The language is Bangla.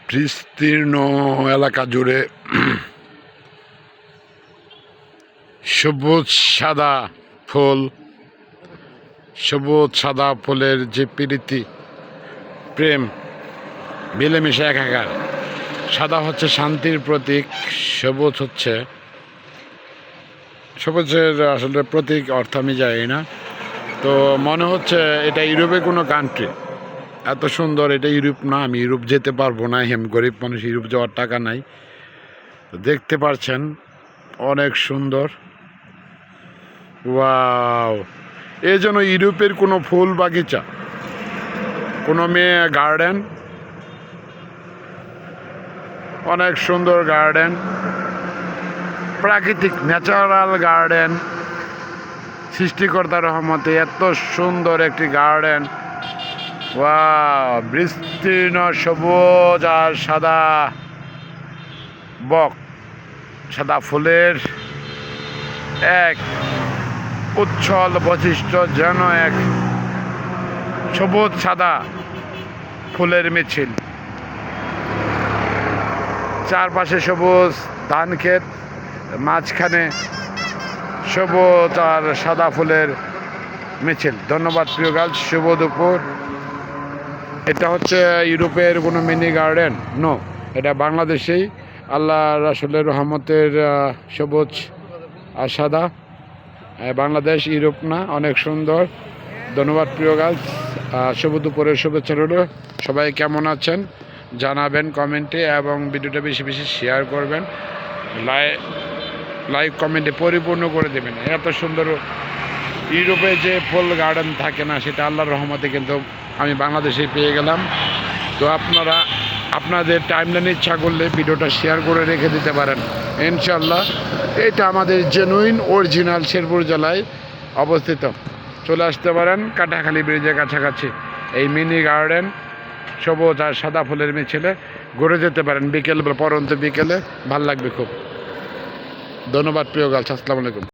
বিস্তীর্ণ এলাকা জুড়ে সবুজ সাদা ফুল, সবুজ সাদা ফুলের যে প্রীতি প্রেম মিলেমিশে একাকার। সাদা হচ্ছে শান্তির প্রতীক, সবুজ হচ্ছে সবুজের আসলে প্রতীক অর্থ আমি জানি না, তো মনে হচ্ছে এটা ইউরোপের কোনো কান্ট্রি। এত সুন্দর, এটা ইউরোপ না, আমি ইউরোপ যেতে পারবো না, গরিব মানুষ, ইউরোপ যাওয়ার টাকা নাই। তো দেখতে পাচ্ছেন অনেক সুন্দর। ওয়াও, এই জন্য ইউরোপের কোনো ফুল বাগিচা, কোনো মেয়ে গার্ডেন, অনেক সুন্দর গার্ডেন, প্রাকৃতিক ন্যাচারাল গার্ডেন। সৃষ্টিকর্তার রহমতে এত সুন্দর একটি গার্ডেন। ওয়াও, বিস্তীর্ণ সবুজ আর সাদা সাদা ফুলের এক উচ্ছল বৈশিষ্ট্য, যেন এক সবুজ সাদা ফুলের মিছিল। চারপাশে সবুজ ধান ক্ষেত, মাঝখানে সবুজ আর সাদা ফুলের মিছিল। ধন্যবাদ প্রিয় গার্লস, শুভ দুপুর। এটা হচ্ছে ইউরোপের কোনো মিনি গার্ডেন নো, এটা বাংলাদেশেই আল্লাহ রাসূলের রহমতের সবুজ আর সাদা। বাংলাদেশ, ইউরোপ না, অনেক সুন্দর। ধন্যবাদ প্রিয় গার্লস, শুভ দুপুরের শুভেচ্ছা রইল। সবাই কেমন আছেন জানাবেন কমেন্টে, এবং ভিডিওটা বেশি বেশি শেয়ার করবেন, লাইক কমেন্টে পরিপূর্ণ করে দেবেন। এত সুন্দর ইউরোপে যে ফুল গার্ডেন থাকে না, সেটা আল্লাহর রহমতে কিন্তু আমি বাংলাদেশে পেয়ে গেলাম। তো আপনারা আপনাদের টাইমলাইনে ইচ্ছা করলে ভিডিওটা শেয়ার করে রেখে দিতে পারেন ইনশাল্লাহ। এটা আমাদের জেনুইন অরিজিনাল শেরপুর জেলায় অবস্থিত। চলে আসতে পারেন কাটাখালী ব্রিজের কাছাকাছি। এই মিনি গার্ডেন সবুজ আর সাদা ফুলের মিছিলে ঘুরে যেতে পারেন বিকেল, পরন্ত বিকেলে, ভাল লাগবে খুব। ধন্যবাদ প্রিয় গার্লস, আসসালামু আলাইকুম।